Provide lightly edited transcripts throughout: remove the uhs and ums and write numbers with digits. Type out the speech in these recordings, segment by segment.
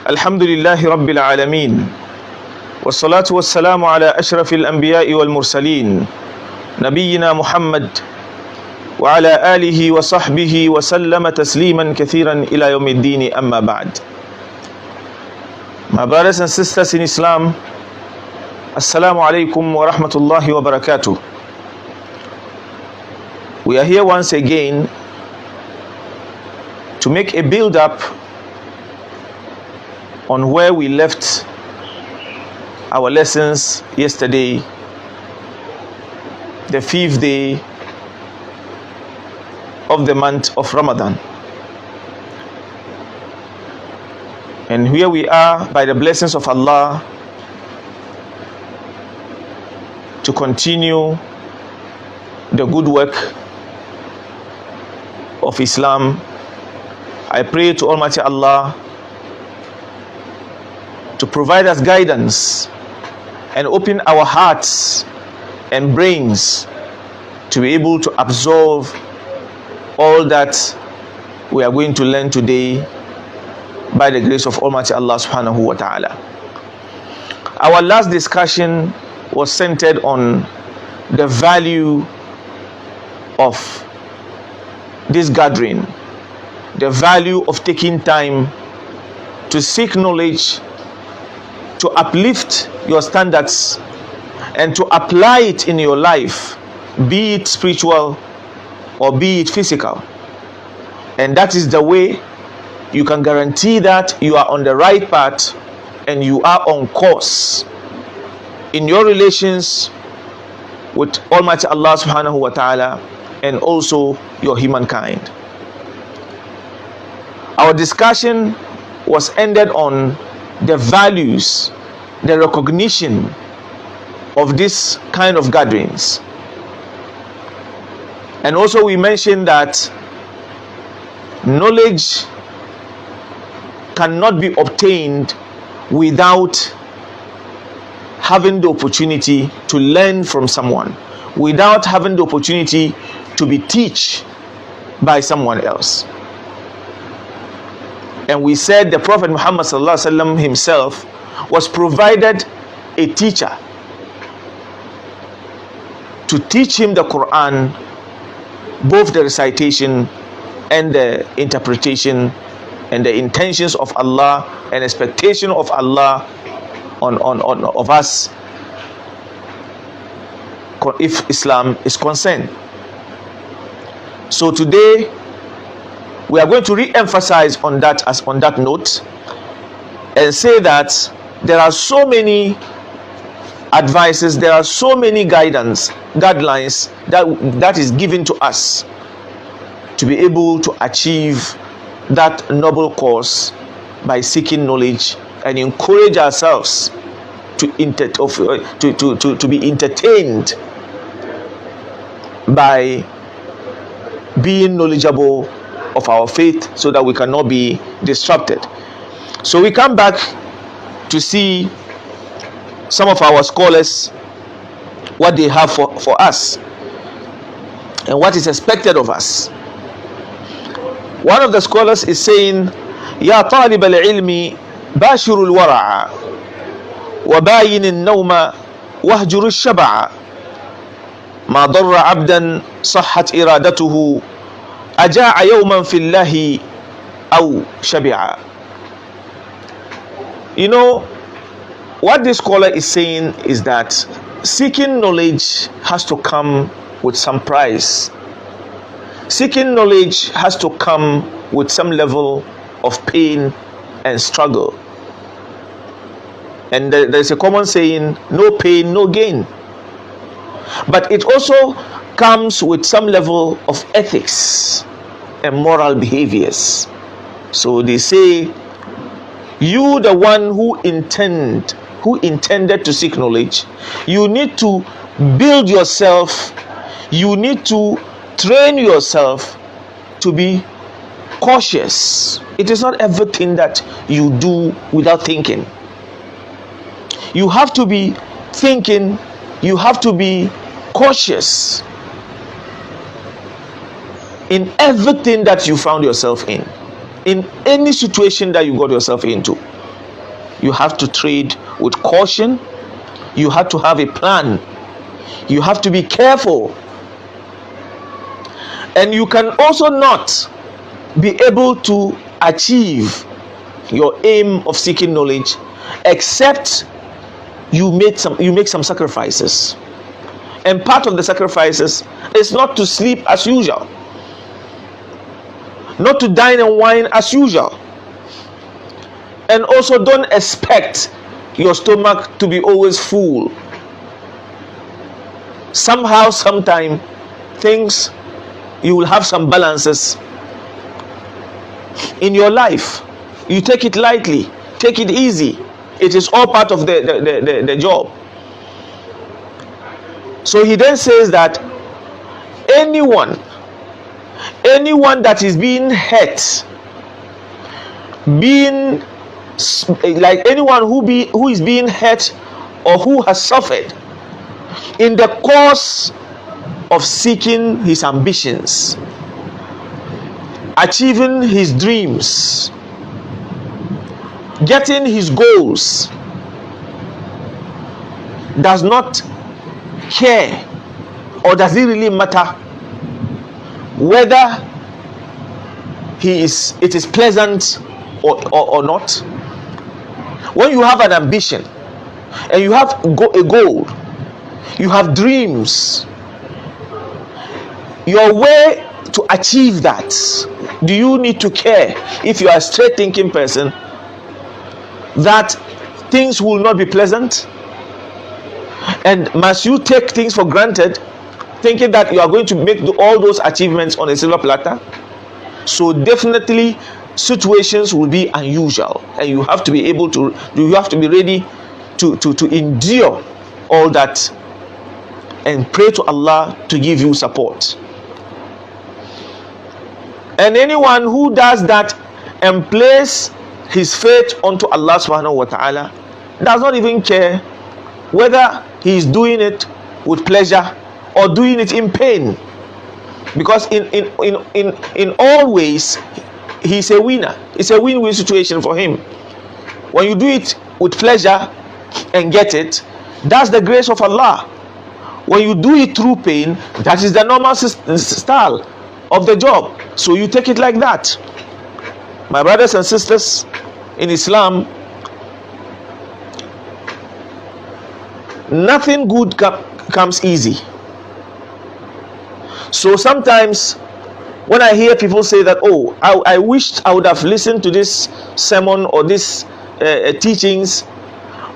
الحمد لله رب العالمين والصلاة والسلام على أشرف الأنبياء والمرسلين نبينا محمد وعلى آله وصحبه وسلم تسليما كثيرا إلى يوم الدين أما بعد. My brothers and sisters in Islam, Assalamu alaikum wa rahmatullahi wa barakatuh. We are here once again to make a build-up on where we left our lessons yesterday, the 5th day of the month of Ramadan. And here we are, by the blessings of Allah, to continue the good work of Islam. I pray to Almighty Allah to provide us guidance and open our hearts and brains to be able to absorb all that we are going to learn today by the grace of Almighty Allah subhanahu wa ta'ala. Our last discussion was centered on the value of this gathering, the value of taking time to seek knowledge, to uplift your standards and to apply it in your life, be it spiritual or be it physical. And that is the way you can guarantee that you are on the right path and you are on course in your relations with Almighty Allah subhanahu wa ta'ala and also your humankind. Our discussion was ended on the values, the recognition of this kind of gatherings. And also we mentioned that knowledge cannot be obtained without having the opportunity to learn from someone, without having the opportunity to be taught by someone else. And we said the Prophet Muhammad sallallahu alaihi wasallam himself was provided a teacher to teach him the Quran, both the recitation and the interpretation and the intentions of Allah and expectation of Allah of us if Islam is concerned. So today we are going to re-emphasize on that note and say that there are so many advices, there are so many guidelines that is given to us to be able to achieve that noble cause by seeking knowledge and encourage ourselves to be entertained by being knowledgeable of our faith so that we cannot be disrupted. So we come back to see some of our scholars, what they have for us and what is expected of us. One of the scholars is saying, Ya talib al-ilmi bashirul wara'a wa bayin al-nawma wahjur al-shaba'a ma darra abdan sahhat iradatuhu aja'a yawman fillahi aw shabi'a. You know, what this scholar is saying is that seeking knowledge has to come with some price. Seeking knowledge has to come with some level of pain and struggle. And there's a common saying, no pain, no gain. But it also comes with some level of ethics and moral behaviors. So they say, you, the one who intended to seek knowledge, you need to build yourself, you need to train yourself to be cautious. It is not everything that you do without thinking. You have to be thinking, you have to be cautious in everything that you found yourself in any situation that you got yourself into. you have to trade with caution. You have to have a plan. You have to be careful. And you can also not be able to achieve your aim of seeking knowledge except you make some sacrifices. And part of the sacrifices is not to sleep as usual, not to dine and wine as usual, and also don't expect your stomach to be always full. Somehow, sometime, things, you will have some balances in your life. You take it lightly, take it easy. It is all part of the job. So he then says that anyone that is being hurt, being like anyone who is being hurt or who has suffered in the course of seeking his ambitions, achieving his dreams, getting his goals, does not care, or does it really matter whether it is pleasant or not? When you have an ambition and you have a goal, you have dreams, your way to achieve that, do you need to care, if you are a straight thinking person, that things will not be pleasant? And must you take things for granted, thinking that you are going to make all those achievements on a silver platter? So definitely situations will be unusual, and you have to be ready to endure all that and pray to Allah to give you support. And anyone who does that and place his faith onto Allah subhanahu wa ta'ala does not even care whether he is doing it with pleasure or doing it in pain, because in all ways he's a winner. It's a win-win situation for him. When you do it with pleasure and get it, that's the grace of Allah. When you do it through pain, that is the normal style of the job. So you take it like that. My brothers and sisters in Islam, nothing good comes easy. So sometimes when I hear people say that, oh, I wished I would have listened to this sermon or this teachings,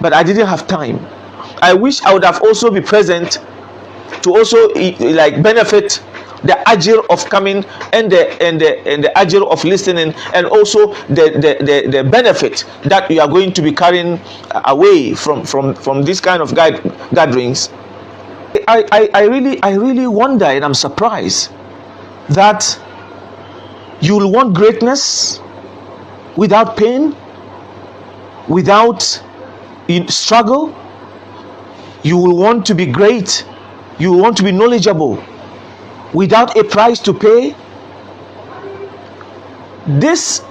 but I didn't have time. I wish I would have also be present to also like benefit the ajr of coming and the ajr of listening, and also the benefit that you are going to be carrying away from this kind of gatherings. I really wonder, and I'm surprised that you will want greatness without pain, without struggle. You will want to be great, you will want to be knowledgeable without a price to pay. This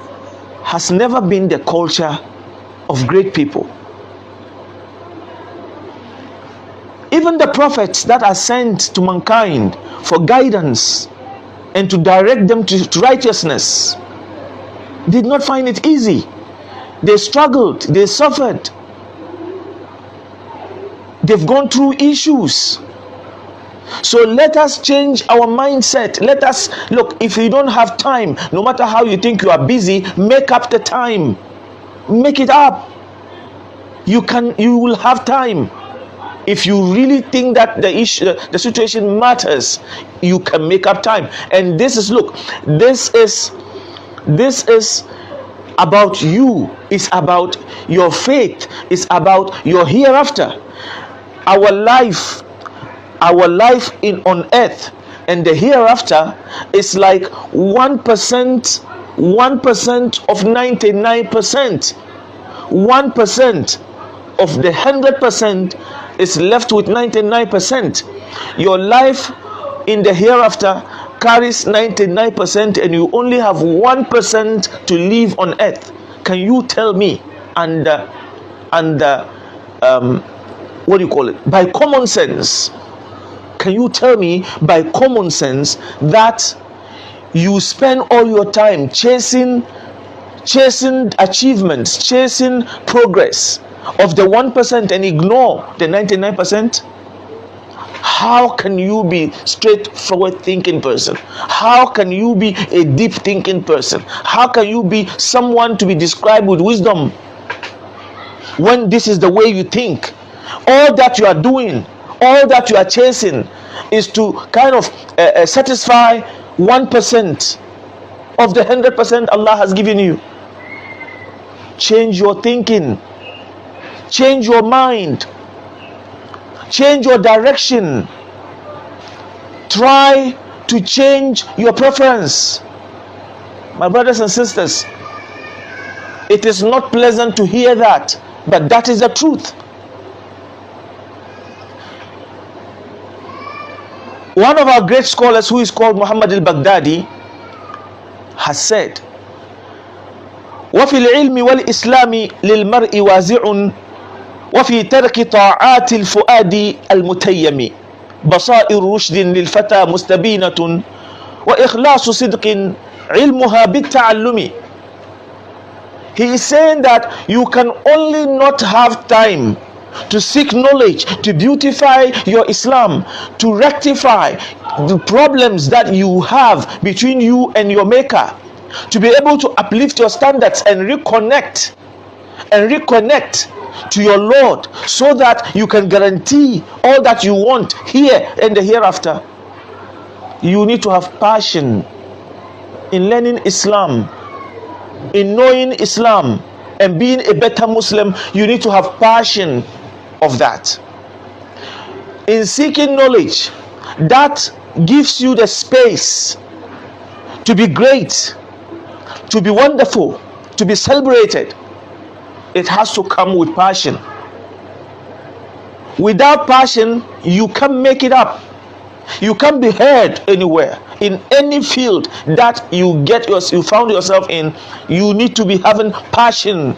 has never been the culture of great people. Even the prophets that are sent to mankind for guidance and to direct them to righteousness did not find it easy. They struggled, they suffered, they've gone through issues. So let us change our mindset. Let us look, if you don't have time, no matter how you think you are busy, make up the time. Make it up. You will have time. If you really think that the situation matters, you can make up time. And this is about you. It's about your faith. It's about your hereafter. Our life on earth and the hereafter is like 1% of 99%. 1% of the 100% is left with 99%. Your life in the hereafter carries 99%, and you only have 1% to live on earth. Can you tell me? And and what do you call it? By common sense. Can you tell me by common sense that you spend all your time chasing achievements, chasing progress of the 1% and ignore the 99%? How can you be straightforward thinking person? How can you be a deep thinking person? How can you be someone to be described with wisdom when this is the way you think? All that you are doing, all that you are chasing is to kind of satisfy 1% of the 100% Allah has given you. Change your thinking, change your mind, change your direction. Try to change your preference. My brothers and sisters, it is not pleasant to hear that, but that is the truth. One of our great scholars, who is called Muhammad al-Baghdadi, has said, وفي العلم والإسلام للمرء وازع وفي ترك طاعات الفؤاد المتيم بصائر رشد للفتى مستبينة وإخلاص صدق علمها بالتعلم. He is saying that you can only not have time to seek knowledge, to beautify your Islam, to rectify the problems that you have between you and your Maker, to be able to uplift your standards and reconnect to your Lord, so that you can guarantee all that you want here and the hereafter. You need to have passion in learning Islam, in knowing Islam and being a better Muslim. You need to have passion of that. In seeking knowledge, that gives you the space to be great, to be wonderful, to be celebrated. It has to come with passion. Without passion, you can't make it up. You can't be heard anywhere. In any field that you found yourself in, you need to be having passion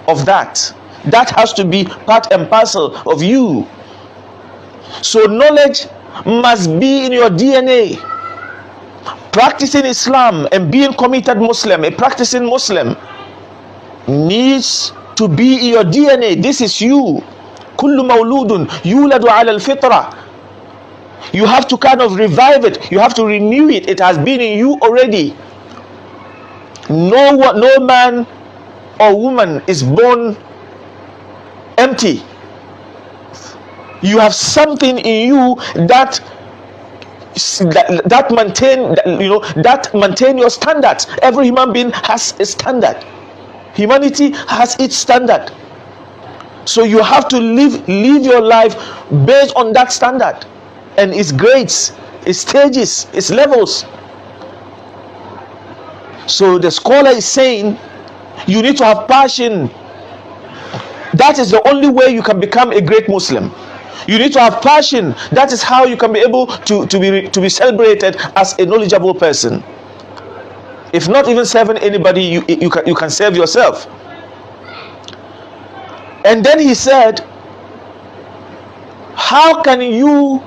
of that. That has to be part and parcel of you. So knowledge must be in your DNA. Practicing Islam and being committed Muslim, a practicing Muslim, needs to be in your DNA. This is you. كل مولود يولد على الفطرة. You have to kind of revive it. You have to renew it. It has been in you already. No man or woman is born empty. You have something in you that maintain your standards. Every human being has a standard. Humanity has its standard. So you have to live your life based on that standard and its grades, its stages, its levels. So the scholar is saying you need to have passion. That is the only way you can become a great Muslim. You need to have passion. That is how you can be able to be celebrated as a knowledgeable person. If not even serving anybody, you can serve yourself. And then he said, how can you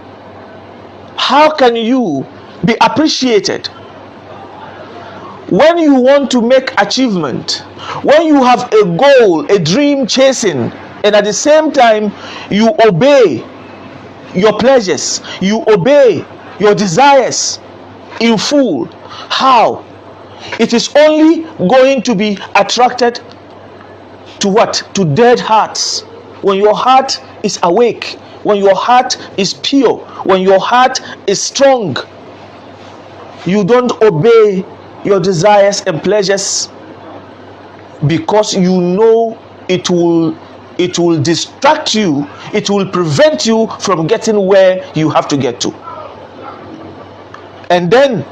be appreciated when you want to make achievement, when you have a goal, a dream chasing, and at the same time you obey your pleasures, you obey your desires in full? How? It is only going to be attracted to what? To dead hearts. When your heart is awake, when your heart is pure, when your heart is strong, you don't obey your desires and pleasures because you know it will distract you, it will prevent you from getting where you have to get to. And then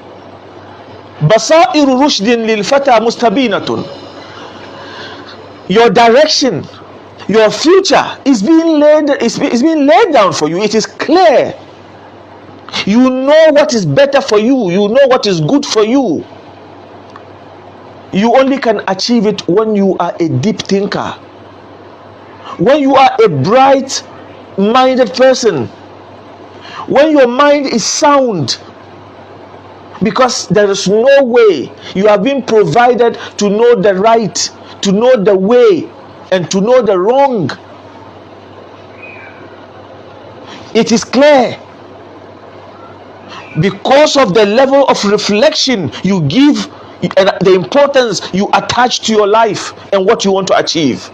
Basairu rushdin lil fata mustabinatun. Your direction, your future is being laid down for you. It is clear. You know what is better for you. You know what is good for you. You only can achieve it when you are a deep thinker. when you are a bright-minded person, when your mind is sound, because there is no way you have been provided to know the right, to know the way, and to know the wrong. It is clear, because of the level of reflection you give and the importance you attach to your life and what you want to achieve.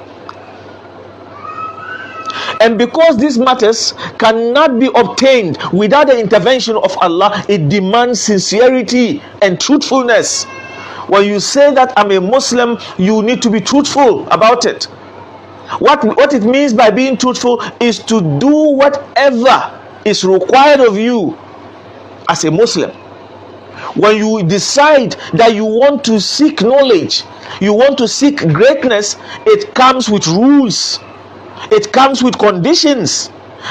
And because these matters cannot be obtained without the intervention of Allah, it demands sincerity and truthfulness. When you say that I'm a Muslim, you need to be truthful about it. What it means by being truthful is to do whatever is required of you as a Muslim. When you decide that you want to seek knowledge, you want to seek greatness, it comes with rules, it comes with conditions,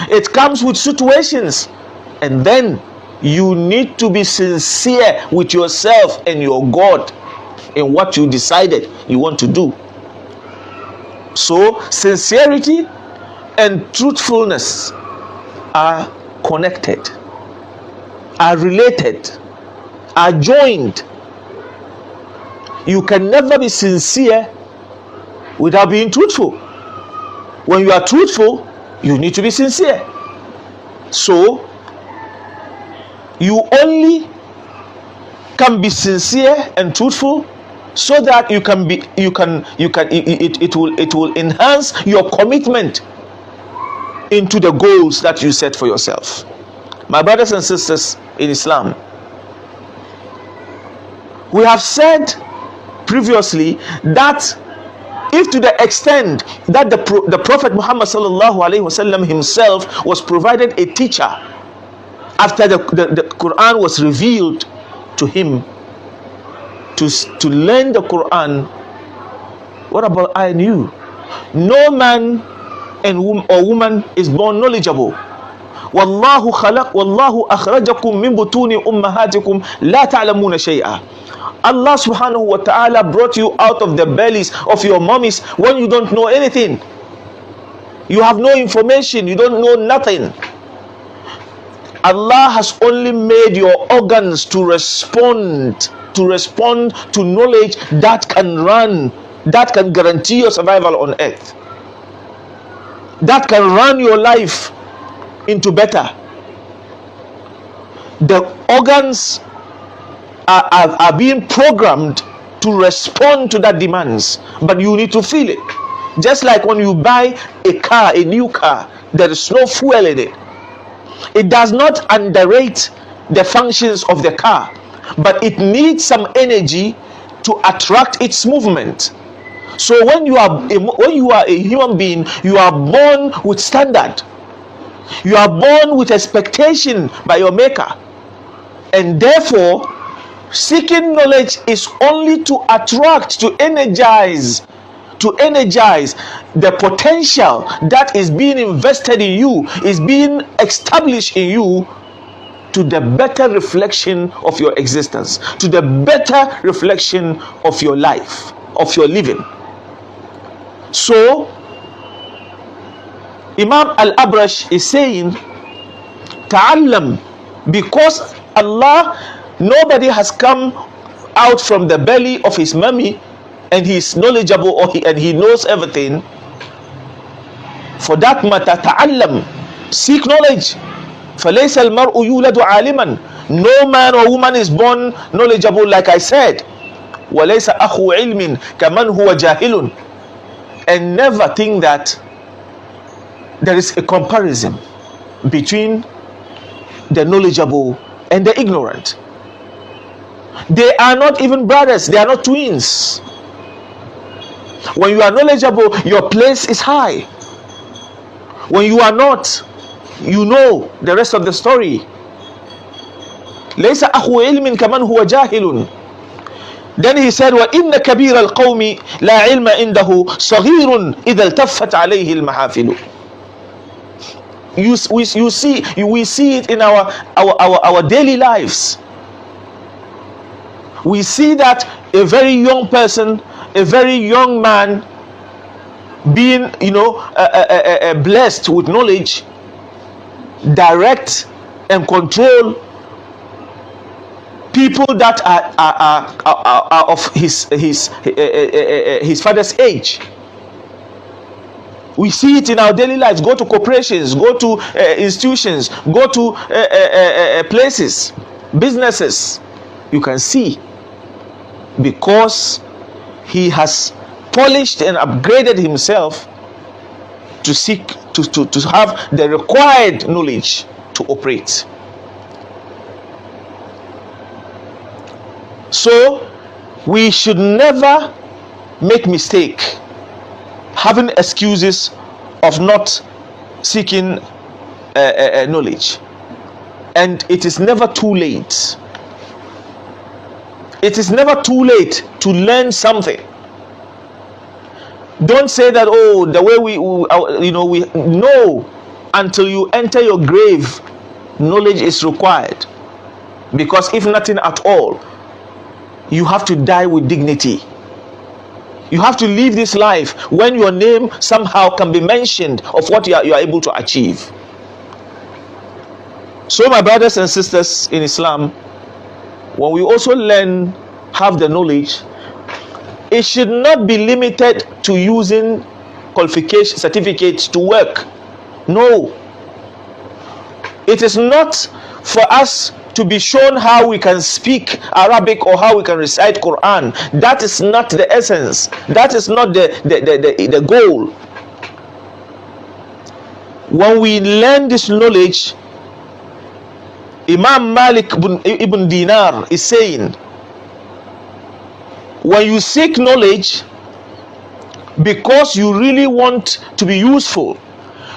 it comes with situations, and then you need to be sincere with yourself and your God in what you decided you want to do. So sincerity and truthfulness are connected, are related, are joined. You can never be sincere without being truthful. When you are truthful, you need to be sincere. So you only can be sincere and truthful so that it will enhance your commitment into the goals that you set for yourself. My brothers and sisters in Islam, we have said previously that if to the extent that the Prophet Muhammad sallallahu alaihi wasallam himself was provided a teacher after the Quran was revealed to him to learn the Quran, what about I and you? No man or woman is born knowledgeable. Wallahu akhrajakum min butuni ummahatikum la ta'lamuna shay'a. Allah subhanahu wa ta'ala brought you out of the bellies of your mummies when you don't know anything. You have no information, you don't know nothing. Allah has only made your organs to respond to knowledge that can guarantee your survival on earth, that can run your life into better. The organs are being programmed to respond to that demands, but you need to feel it. Just like when you buy a new car, there is no fuel in it. It does not underrate the functions of the car, but it needs some energy to attract its movement. So when you are a human being, you are born with standard. You are born with expectation by your maker, and therefore seeking knowledge is only to attract, to energize the potential that is being invested in you, is being established in you, to the better reflection of your existence, to the better reflection of your life, of your living. So Imam Al-Abrash is saying, Ta'allam, because Allah, nobody has come out from the belly of his mummy and he is knowledgeable and he knows everything. For that matter, Ta'allam, seek knowledge. فَلَيْسَ الْمَرْءُ يُولَدُ عَالِمًا. No man or woman is born knowledgeable, like I said. وَلَيْسَ أَخُو عِلْمٍ كَمَنْ هُوَ جَاهِلٌ. And never think that there is a comparison between the knowledgeable and the ignorant. They are not even brothers, they are not twins. When you are knowledgeable, your place is high. When you are not, you know the rest of the story. لَيْسَ أَخُو عِلْمٍ كَمَنْ هُوَ جَاهِلٌ. Then he said, وَإِنَّ كَبِيرَ الْقَوْمِ لَا عِلْمَ عِنْدَهُ صَغِيرٌ إِذَا الْتَفَّتْ عَلَيْهِ الْمَحَافِلُ. We see it in our daily lives. We see that a very young person, a very young man, being, blessed with knowledge, direct and control people that are of his father's age. We see it in our daily lives. Go to corporations, go to institutions, go to places, businesses. You can see, because he has polished and upgraded himself to seek to have the required knowledge to operate. So we should never make mistake having excuses of not seeking knowledge. And it is never too late. It is never too late to learn something. Don't say that, oh, the way we know, until you enter your grave, knowledge is required. Because if nothing at all, you have to die with dignity. You have to live this life when your name somehow can be mentioned of what you are able to achieve. So my brothers and sisters in Islam, when we also have the knowledge, it should not be limited to using qualification certificates to work. No. It is not for us to be shown how we can speak Arabic or how we can recite Quran. That is not the essence. That is not the goal. When we learn this knowledge, Imam Malik ibn Dinar is saying, when you seek knowledge because you really want to be useful,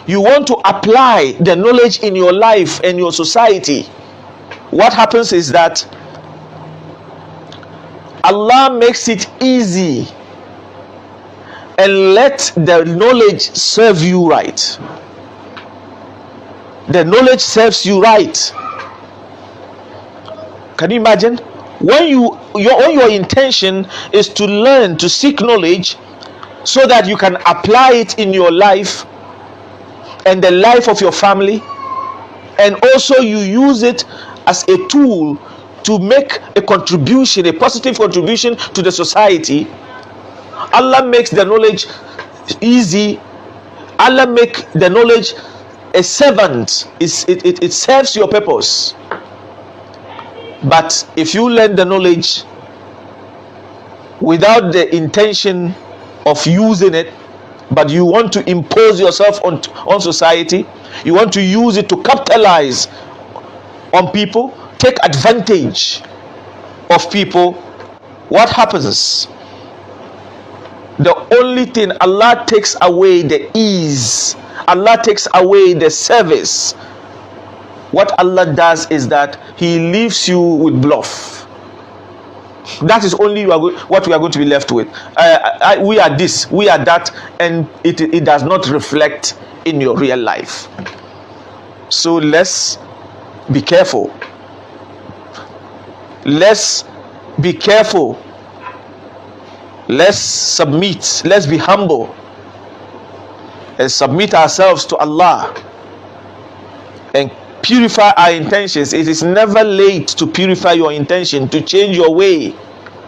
you want to apply the knowledge in your life and your society, what happens is that Allah makes it easy and let the knowledge serve you right. The knowledge serves you right. Can you imagine? When your intention is to learn, to seek knowledge so that you can apply it in your life and the life of your family, and also you use it as a tool to make a contribution, a positive contribution to the society, Allah makes the knowledge easy. Allah makes the knowledge a servant. It serves your purpose. But if you learn the knowledge without the intention of using it, but you want to impose yourself on society, you want to use it to capitalize on people, take advantage of people, what happens? The only thing, Allah takes away the ease, Allah takes away the service. What Allah does is that He leaves you with bluff. That is only what we are going to be left with. We are this, we are that, and it does not reflect in your real life. So let's be careful. Let's be careful. Let's submit. Let's be humble and submit ourselves to Allah and purify our intentions. It is never late to purify your intention, to change your way.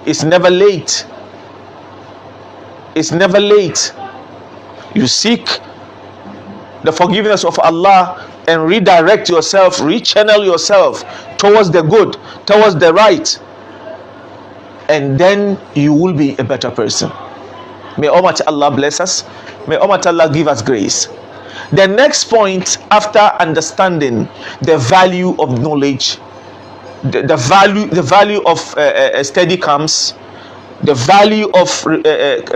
It's never late. It's never late. You seek the forgiveness of Allah and redirect yourself, rechannel yourself towards the good, towards the right, and then you will be a better person. May Almighty Allah bless us. May Almighty Allah give us grace. The next point, after understanding the value of knowledge, the value of study comes, the value of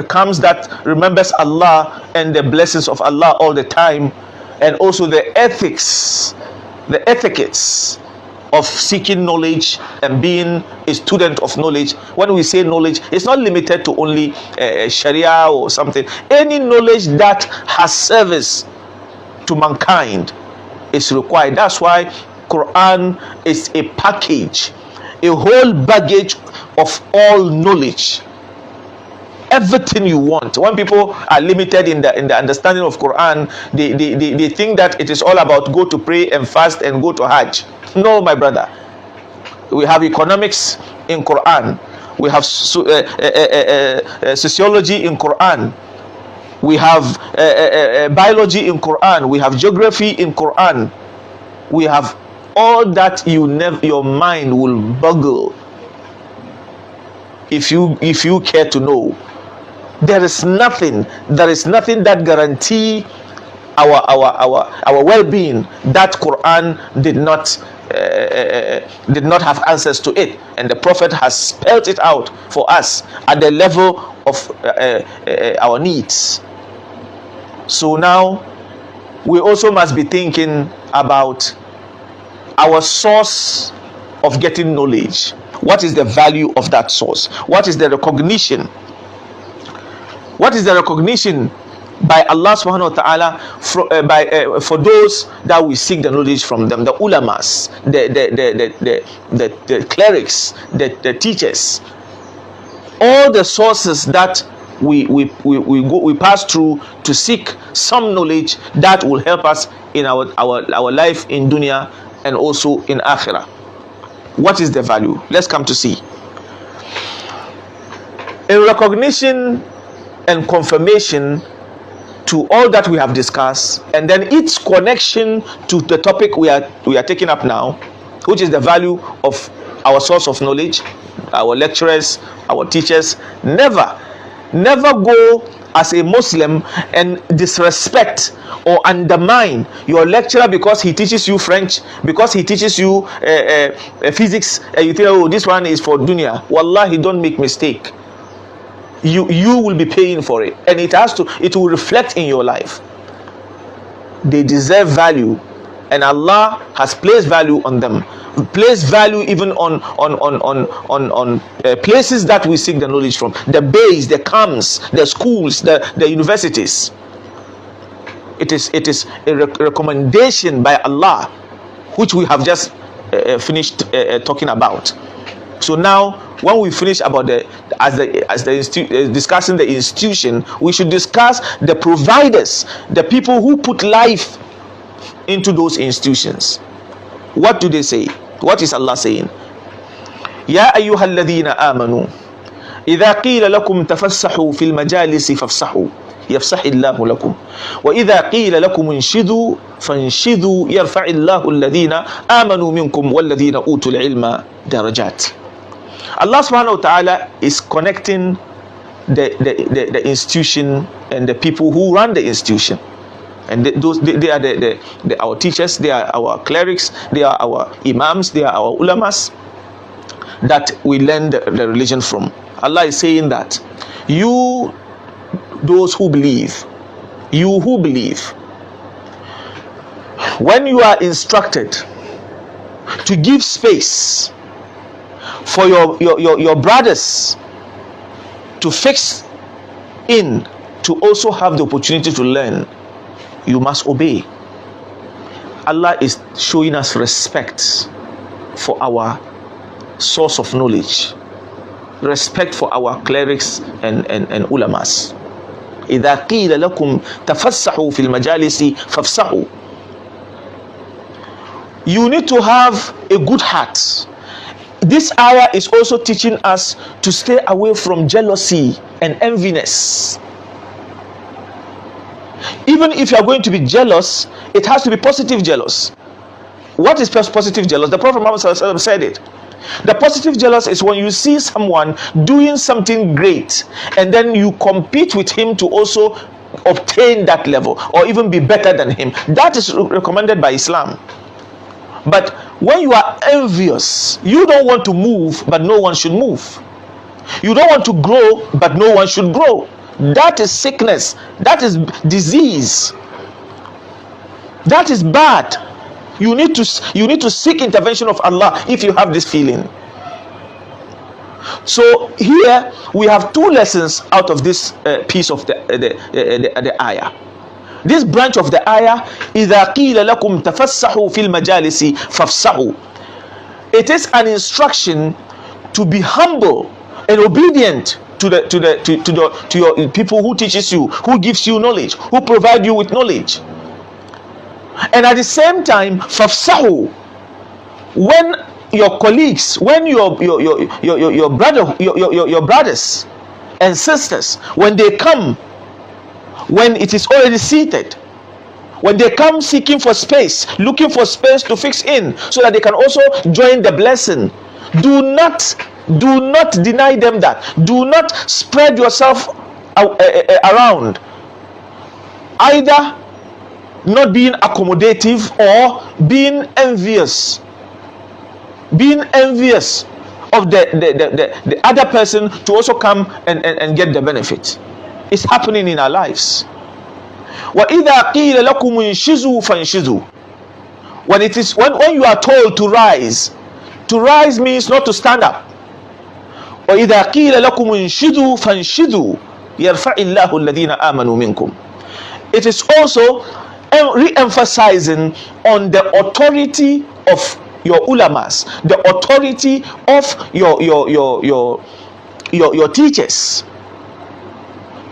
comes that remembers Allah and the blessings of Allah all the time, and also the ethics, the etiquettes of seeking knowledge and being a student of knowledge. When we say knowledge, it's not limited to only Sharia or something. Any knowledge that has service to mankind is required. That's why Quran is a package, a whole baggage of all knowledge. everything you want. When people are limited in the understanding of Quran, they think that it is all about go to pray and fast and go to Hajj. No, my brother. We have economics in Quran. We have sociology in Quran. We have biology in Quran. We have geography in Quran. We have all that your mind will boggle if you care to know. There is nothing that guarantee our well-being that Quran did not have answers to it, and the Prophet has spelled it out for us at the level of our needs. So now we also must be thinking about our source of getting knowledge. What is the value of that source? What is the recognition? What is the recognition by Allah subhanahu wa ta'ala for those that we seek the knowledge from them? The ulamas, the clerics, the teachers, all the sources that we pass through to seek some knowledge that will help us in our life in dunya and also in akhirah. What is the value? Let's come to see. In recognition and confirmation to all that we have discussed, and then its connection to the topic we are taking up now, which is the value of our source of knowledge, our lecturers, our teachers. Never go as a Muslim and disrespect or undermine your lecturer because he teaches you French, because he teaches you physics, and you think, oh, this one is for dunya. Wallahi, don't make mistake. You will be paying for it, and it will reflect in your life. They deserve value, and Allah has placed value on them. Place value even on places that we seek the knowledge from, the base, the camps, the schools, the universities. It is a recommendation by Allah, which we have just finished talking about. So now, when we finish about discussing the institution, we should discuss the providers, the people who put life into those institutions. What do they say? What is Allah saying? Ya ayyuhal ladhina amanu idha qila lakum tafassahu fil majalisi fafsahu yafsahillahu lakum wa idha qila lakum inshidu fanshidu yarfa'illahu alladhina amanu minkum walladhina utul ilma darajat. Allah subhanahu wa ta'ala is connecting the institution and the people who run the institution. And they are our teachers, they are our clerics, they are our imams, they are our ulamas that we learn the religion from. Allah is saying that you, those who believe, when you are instructed to give space for your brothers to fix in, to also have the opportunity to learn, you must obey. Allah is showing us respect for our source of knowledge, respect for our clerics and ulamas. إذا قيل لكم تفسحوا في المجالس فافسحوا. You need to have a good heart. This ayah is also teaching us to stay away from jealousy and enviness. Even if you are going to be jealous, it has to be positive jealous. What is positive jealous? The Prophet Muhammad said it. The positive jealous is when you see someone doing something great and then you compete with him to also obtain that level or even be better than him. That is recommended by Islam. But when you are envious, you don't want to move, but no one should move. You don't want to grow, but no one should grow. That is sickness. That is disease. That is bad. You need to seek intervention of Allah if you have this feeling. So here we have two lessons out of this piece of the ayah. This branch of the ayah, إِذَا قِيلَ لَكُمْ تَفَسَّحُوا فِي الْمَجَالِسِ فَافْسَحُوا. It is an instruction to be humble and obedient to your people who teaches you, who gives you knowledge, who provide you with knowledge. And at the same time, fafsahu, when your colleagues, when your brothers and sisters, when they come, when it is already seated, when they come seeking for space, looking for space to fix in, so that they can also join the blessing, do not deny them that. Do not spread yourself around, either not being accommodative or being envious of the other person to also come and get the benefit. It's happening in our lives. وَإِذَا قِيلَ لَكُمُ انشِزُوا فَانشِزُوا. When you are told to rise means not to stand up. وَإِذَا قِيلَ لَكُمُ انشِزُوا فَانشِزُوا يَرْفَعِ اللَّهُ الَّذِينَ آمَنُوا مِنكُمْ. It is also re-emphasizing on the authority of your ulamas, the authority of your teachers.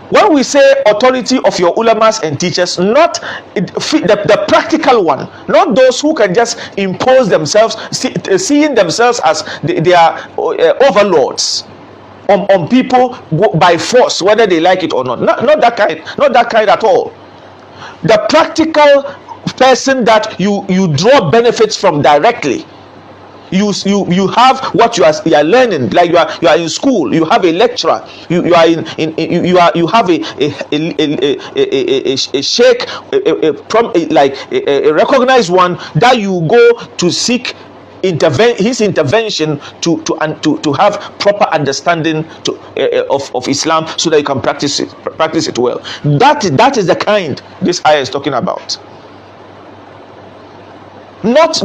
When we say authority of your ulamas and teachers, not the practical one, not those who can just impose themselves, seeing themselves as they are overlords on people by force, whether they like it or not. Not that kind at all. The practical person that you draw benefits from directly. You have what you are learning, like you are in school. You have a lecturer. You have a sheikh, a recognized one that you go to seek his intervention to have proper understanding of Islam, so that you can practice it well. That is the kind this ayah is talking about. Not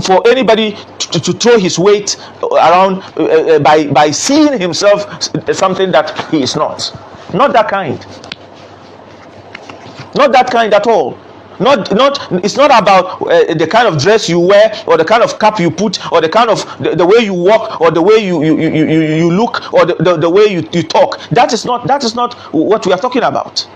for anybody to throw his weight around by seeing himself something that he is not. Not that kind. Not that kind at all. It's not about the kind of dress you wear, or the kind of cap you put, or the kind of the way you walk, or the way you look, or the way you talk. That is not what we are talking about.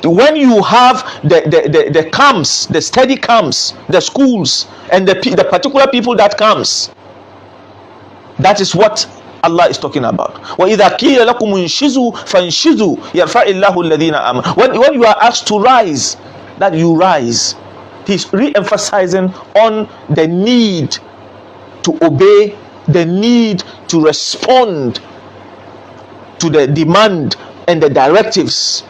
When you have the camps, the steady camps, the schools, and the particular people that comes, that is what Allah is talking about. وَإِذَا قِيلَ لَكُمُ انشِزُوا فَانشِزُوا يَرْفَعِ اللَّهُ الَّذِينَ آمَنُوا. When you are asked to rise, that you rise. He's re-emphasizing on the need to obey, the need to respond to the demand and the directives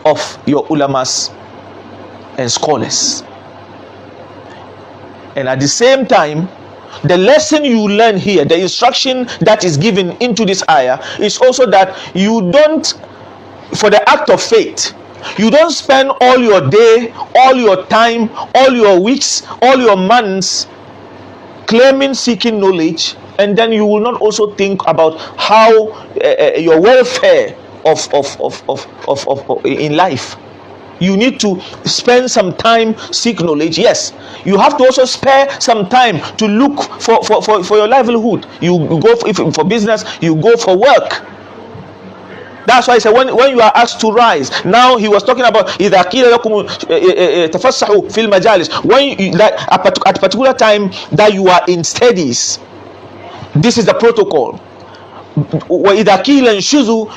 of your ulamas and scholars. And at the same time, the lesson you learn here, the instruction that is given into this ayah, is also that you don't, for the act of faith, you don't spend all your day, all your time, all your weeks, all your months claiming seeking knowledge, and then you will not also think about how your welfare of in life. You need to spend some time seek knowledge. Yes, you have to also spare some time to look for your livelihood. You go for business, you go for work. That's why I said when you are asked to rise. Now he was talking about إِذَا قِيلَ لَكُمْ تَفَسَّحُوا فِي الْمَجَالِسِ. When at a particular time that you are in studies, this is the protocol. وَإِذَا قِيلَ انشِزُوا,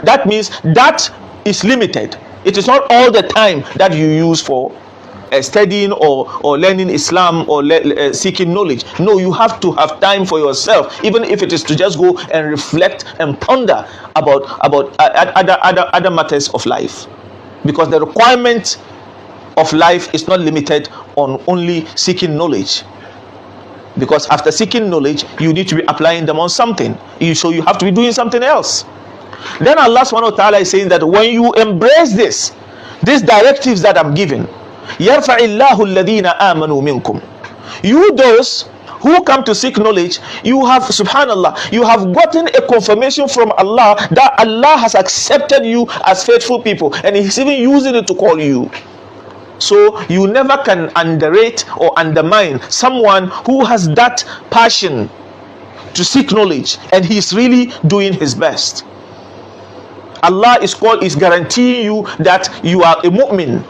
that means that is limited. It is not all the time that you use for studying or learning Islam or seeking knowledge. No, you have to have time for yourself, even if it is to just go and reflect and ponder about other matters of life, because the requirement of life is not limited on only seeking knowledge. Because after seeking knowledge, you need to be applying them on something. So you have to be doing something else. Then Allah subhanahu wa ta'ala is saying that when you embrace these directives that I'm giving, يَرْفَعِ اللَّهُ الَّذِينَ آمَنُوا مِنْكُمْ. You those who come to seek knowledge, you have, subhanallah, you have gotten a confirmation from Allah that Allah has accepted you as faithful people, and He's even using it to call you. So you never can underrate or undermine someone who has that passion to seek knowledge, and he is really doing his best. Allah is guaranteeing you that you are a mu'min,